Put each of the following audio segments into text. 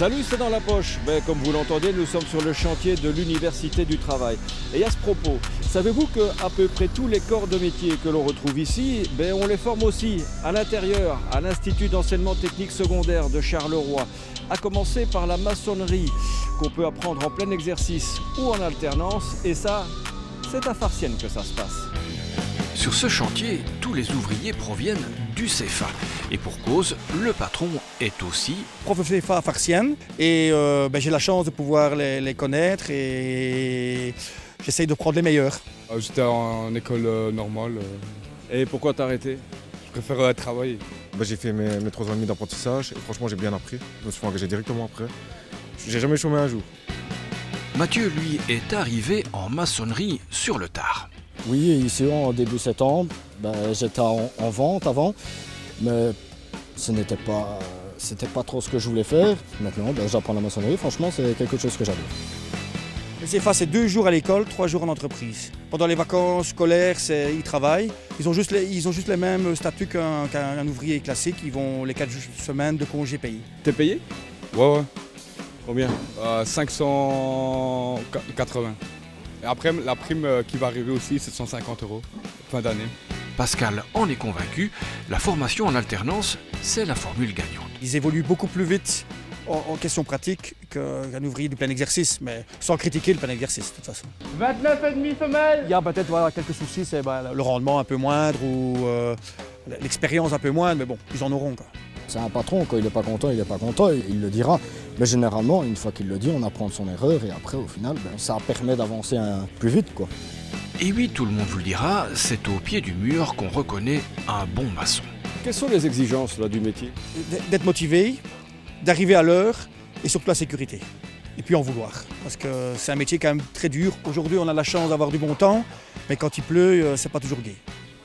Salut, c'est dans la poche. Comme vous l'entendez, nous sommes sur le chantier de l'Université du Travail. Et à ce propos, savez-vous qu'à peu près tous les corps de métier que l'on retrouve ici, on les forme aussi à l'intérieur, à l'Institut d'enseignement technique secondaire de Charleroi, à commencer par la maçonnerie, qu'on peut apprendre en plein exercice ou en alternance. Et ça, c'est à Farciennes que ça se passe. Sur ce chantier, tous les ouvriers proviennent du CFA. Et pour cause, le patron est aussi prof de CFA à Farciennes. Et j'ai la chance de pouvoir les connaître et j'essaye de prendre les meilleurs. J'étais en école normale. Et pourquoi t'as arrêté? Je préfère travailler. J'ai fait mes 3 ans et demi d'apprentissage et franchement j'ai bien appris. Je me suis engagé directement après. J'ai jamais chômé un jour. Mathieu, lui, est arrivé en maçonnerie sur le tard. Oui, ici en début septembre, j'étais en vente avant, mais ce n'était pas trop ce que je voulais faire. Maintenant, j'apprends la maçonnerie, franchement, c'est quelque chose que j'adore. Le CFA, c'est 2 jours à l'école, 3 jours en entreprise. Pendant les vacances scolaires, ils travaillent. Ils ont juste les mêmes statuts qu'un ouvrier classique. Ils vont les 4 semaines de congés payés. T'es payé? Ouais. Combien? 580. Et après, la prime qui va arriver aussi, c'est 150 € fin d'année. Pascal en est convaincu, la formation en alternance, c'est la formule gagnante. Ils évoluent beaucoup plus vite en question pratique qu'un ouvrier du plein exercice, mais sans critiquer le plein exercice de toute façon. 29,5 femelles. Il y a peut-être quelques soucis, c'est le rendement un peu moindre ou l'expérience un peu moindre, mais bon, ils en auront. C'est un patron, quand il n'est pas content, il le dira. Mais généralement, une fois qu'il le dit, on apprend de son erreur et après, au final, ça permet d'avancer plus vite, quoi. Et oui, tout le monde vous le dira, c'est au pied du mur qu'on reconnaît un bon maçon. Quelles sont les exigences du métier? D'être motivé, d'arriver à l'heure et surtout la sécurité. Et puis en vouloir, parce que c'est un métier quand même très dur. Aujourd'hui, on a la chance d'avoir du bon temps, mais quand il pleut, c'est pas toujours gai.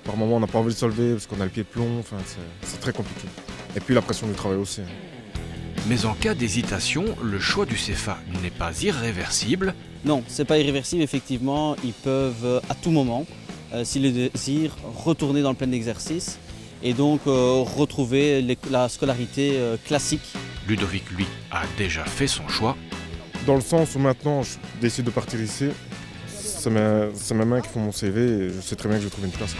Par moments, on n'a pas envie de se lever parce qu'on a le pied de plomb, c'est très compliqué. Et puis la pression du travail aussi. Mais en cas d'hésitation, le choix du CFA n'est pas irréversible. Non, c'est pas irréversible, effectivement. Ils peuvent à tout moment, s'ils le désirent, retourner dans le plein exercice et donc retrouver la scolarité classique. Ludovic, lui, a déjà fait son choix. Dans le sens où maintenant je décide de partir ici, c'est mes mains qui font mon CV et je sais très bien que je vais trouver une place.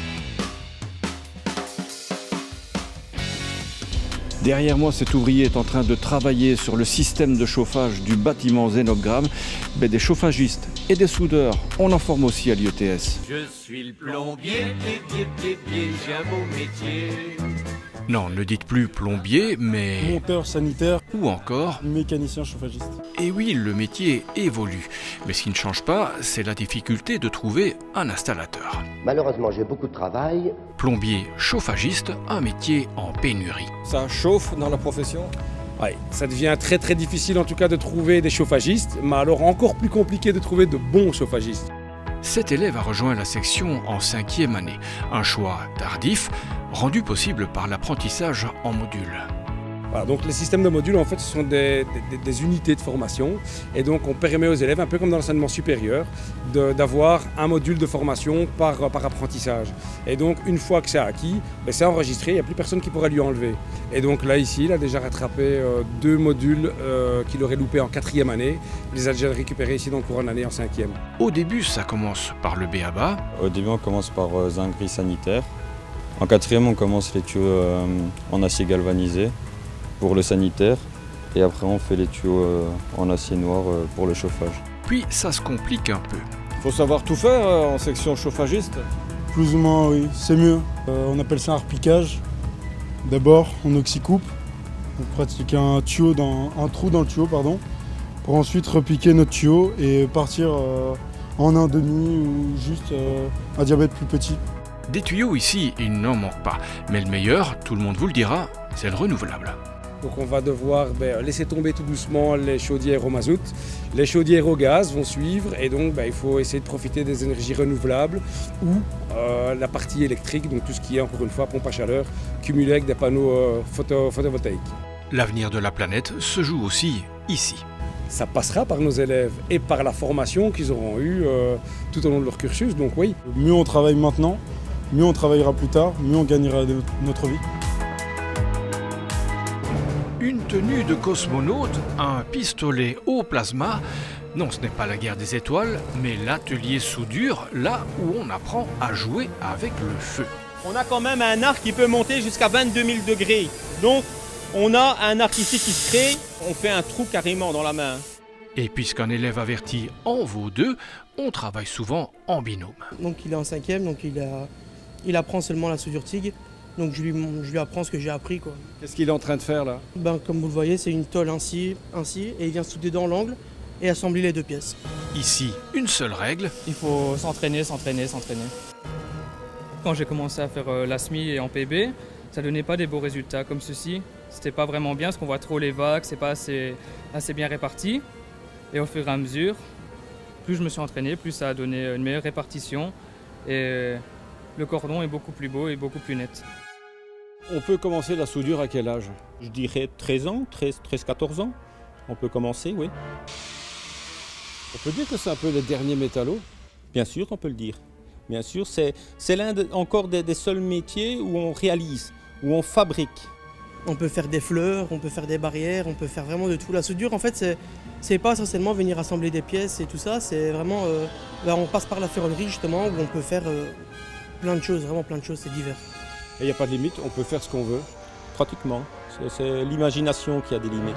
Derrière moi, cet ouvrier est en train de travailler sur le système de chauffage du bâtiment Zénogramme. Des chauffagistes et des soudeurs, on en forme aussi à l'IETS. Je suis le plombier, j'ai un beau métier. Non, ne dites plus plombier, mais... monteur sanitaire. Ou encore... mécanicien chauffagiste. Et oui, le métier évolue. Mais ce qui ne change pas, c'est la difficulté de trouver un installateur. Malheureusement, j'ai beaucoup de travail. Plombier chauffagiste, un métier en pénurie. Ça chauffe dans la profession? Oui, ça devient très très difficile en tout cas de trouver des chauffagistes, mais alors encore plus compliqué de trouver de bons chauffagistes. Cet élève a rejoint la section en 5e année. Un choix tardif, rendu possible par l'apprentissage en module. Voilà, donc les systèmes de modules, en fait, ce sont des unités de formation. Et donc, on permet aux élèves, un peu comme dans l'enseignement supérieur, d'avoir un module de formation par apprentissage. Et donc, une fois que c'est acquis, c'est enregistré, il n'y a plus personne qui pourra lui enlever. Et donc là, ici, il a déjà rattrapé 2 modules qu'il aurait loupés en 4e année. Il les a déjà récupérés ici dans le courant de l'année en 5e. Au début, ça commence par le b.a.-ba. Au début, on commence par zinguerie sanitaire. En 4e, on commence les tuyaux en acier galvanisé pour le sanitaire. Et après, on fait les tuyaux en acier noir pour le chauffage. Puis, ça se complique un peu. Faut savoir tout faire en section chauffagiste? Plus ou moins, oui. C'est mieux. On appelle ça un repiquage. D'abord, on oxycoupe. On pratique un trou dans le tuyau, pour ensuite repiquer notre tuyau et partir en 1,5 ou juste un diamètre plus petit. Des tuyaux ici, il n'en manque pas. Mais le meilleur, tout le monde vous le dira, c'est le renouvelable. Donc on va devoir laisser tomber tout doucement les chaudières au mazout. Les chaudières au gaz vont suivre et donc il faut essayer de profiter des énergies renouvelables ou la partie électrique, donc tout ce qui est encore une fois pompe à chaleur, cumulé avec des panneaux photovoltaïques. L'avenir de la planète se joue aussi ici. Ça passera par nos élèves et par la formation qu'ils auront eue tout au long de leur cursus, donc oui. Mieux on travaille maintenant, mieux on travaillera plus tard, mieux on gagnera notre vie. Une tenue de cosmonaute, un pistolet au plasma. Non, ce n'est pas la guerre des étoiles, mais l'atelier soudure, là où on apprend à jouer avec le feu. On a quand même un arc qui peut monter jusqu'à 22 000 degrés. Donc, on a un arc ici qui se crée, on fait un trou carrément dans la main. Et puisqu'un élève averti en vaut deux, on travaille souvent en binôme. Donc il est en 5e, donc il apprend seulement la soudure TIG. Donc je lui apprends ce que j'ai appris, quoi. Qu'est-ce qu'il est en train de faire là? Comme vous le voyez, c'est une tôle ainsi, et il vient souder dans l'angle et assembler les deux pièces. Ici, une seule règle. Il faut s'entraîner, s'entraîner, s'entraîner. Quand j'ai commencé à faire l'ASMI et en PB, ça donnait pas des beaux résultats comme ceci. C'était pas vraiment bien parce qu'on voit trop les vagues, c'est pas assez bien réparti. Et au fur et à mesure, plus je me suis entraîné, plus ça a donné une meilleure répartition. Et le cordon est beaucoup plus beau et beaucoup plus net. On peut commencer la soudure à quel âge? Je dirais 13 ans, 13-14 ans. On peut commencer, oui. On peut dire que c'est un peu les derniers métallos? Bien sûr, on peut le dire. Bien sûr, c'est l'un encore des seuls métiers où on réalise, où on fabrique. On peut faire des fleurs, on peut faire des barrières, on peut faire vraiment de tout. La soudure, en fait, c'est pas essentiellement venir assembler des pièces et tout ça, c'est vraiment... on passe par la ferronnerie, justement, où on peut faire plein de choses, vraiment plein de choses, c'est divers. Et il n'y a pas de limite, on peut faire ce qu'on veut? Pratiquement. C'est l'imagination qui a des limites.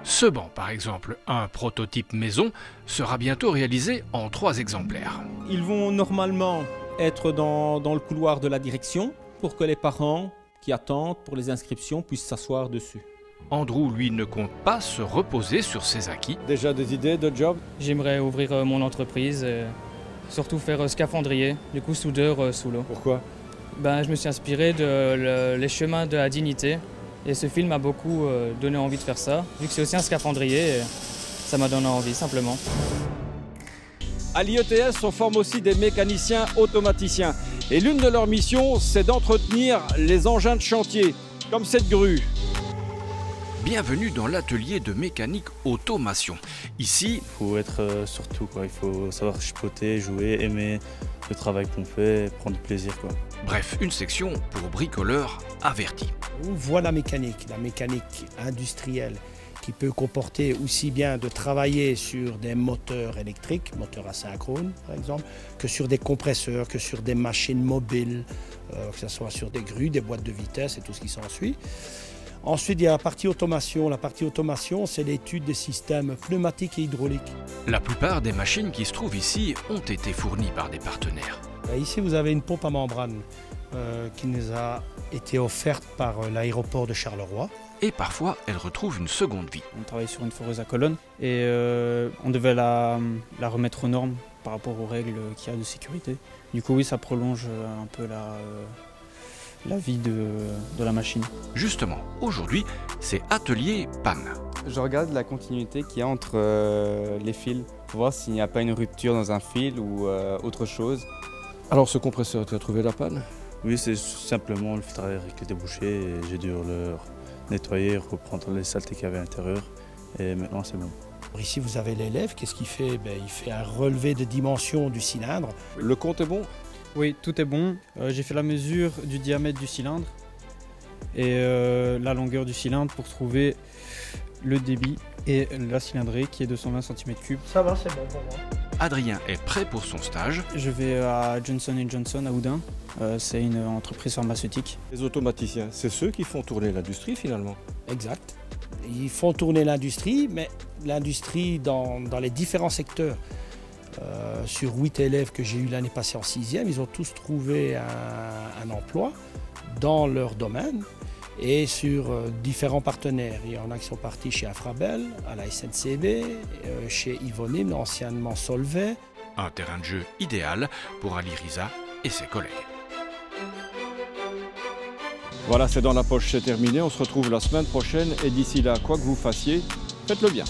Ce banc, par exemple, un prototype maison, sera bientôt réalisé en 3 exemplaires. Ils vont normalement être dans le couloir de la direction pour que les parents qui attendent pour les inscriptions puissent s'asseoir dessus. Andrew, lui, ne compte pas se reposer sur ses acquis. Déjà des idées de job? J'aimerais ouvrir mon entreprise, et surtout faire scaphandrier, du coup soudeur sous l'eau. Pourquoi? Je me suis inspiré de Les chemins de la dignité. Et ce film m'a beaucoup donné envie de faire ça, vu que c'est aussi un scaphandrier, ça m'a donné envie simplement. À l'IETS, on forme aussi des mécaniciens automaticiens. Et l'une de leurs missions, c'est d'entretenir les engins de chantier, comme cette grue. Bienvenue dans l'atelier de mécanique automation. Ici, il faut être sur tout, quoi. Il faut savoir chipoter, jouer, aimer le travail qu'on fait, prendre du plaisir, quoi. Bref, une section pour bricoleurs avertis. On voit la mécanique industrielle qui peut comporter aussi bien de travailler sur des moteurs électriques, moteurs asynchrone par exemple, que sur des compresseurs, que sur des machines mobiles, que ce soit sur des grues, des boîtes de vitesse et tout ce qui s'ensuit. Ensuite, il y a la partie automation. La partie automation, c'est l'étude des systèmes pneumatiques et hydrauliques. La plupart des machines qui se trouvent ici ont été fournies par des partenaires. Ici, vous avez une pompe à membrane qui nous a été offerte par l'aéroport de Charleroi. Et parfois, elle retrouve une seconde vie. On travaille sur une foreuse à colonne et on devait la remettre aux normes par rapport aux règles qu'il y a de sécurité. Du coup, oui, ça prolonge un peu la vie de la machine. Justement, aujourd'hui, c'est atelier panne. Je regarde la continuité qu'il y a entre les fils pour voir s'il n'y a pas une rupture dans un fil ou autre chose. Alors ce compresseur, tu as trouvé la panne? Oui, c'est simplement le filtre à air qui était bouché et j'ai dû le nettoyer, reprendre les saletés qu'il y avait à l'intérieur et maintenant c'est bon. Ici vous avez l'élève, qu'est-ce qu'il fait? Il fait un relevé de dimension du cylindre. Le compte est bon? Oui, tout est bon. J'ai fait la mesure du diamètre du cylindre et la longueur du cylindre pour trouver le débit et la cylindrée qui est de 120 cm3. Ça va, c'est bon pour moi. Adrien est prêt pour son stage. Je vais à Johnson & Johnson à Oudin. C'est une entreprise pharmaceutique. Les automaticiens, c'est ceux qui font tourner l'industrie finalement? Exact. Ils font tourner l'industrie, mais l'industrie dans les différents secteurs. Sur 8 élèves que j'ai eu l'année passée en 6e, ils ont tous trouvé un emploi dans leur domaine et sur différents partenaires. Il y en a qui sont partis chez Infrabel, à la SNCB, chez Yvonim, anciennement Solvay. Un terrain de jeu idéal pour Ali Riza et ses collègues. Voilà, c'est dans la poche, c'est terminé. On se retrouve la semaine prochaine et d'ici là, quoi que vous fassiez, faites-le bien.